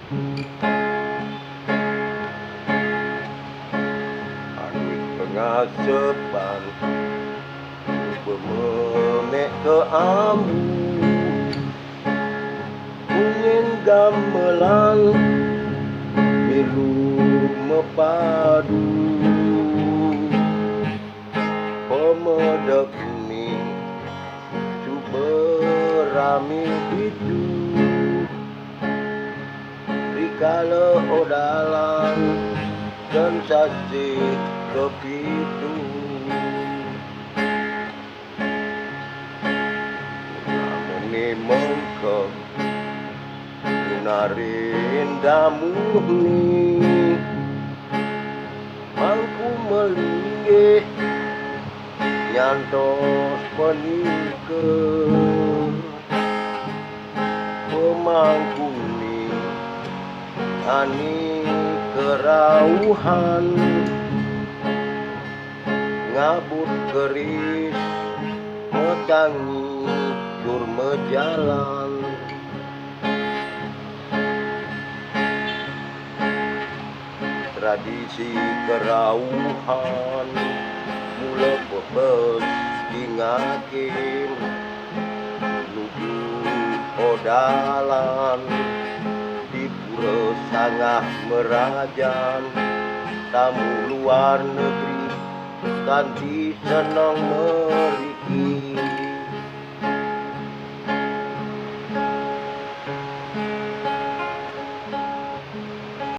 Anit pengasepan pemenek ke ambu Ungin gamelan milu mepadu Pemedek ni berami itu Rikala odalan sensasi kepitu Namuni mengke Narindamu ni Mangku melinggih Nyantos penike Pemangku ni Ani kerauhan Ngabut keris Metangi tur mejalan Tradisi kerauhan Mula bebes dingakin Nuju odalan Di pura sangah merajan Tamu luar negeri Kanti senang meriki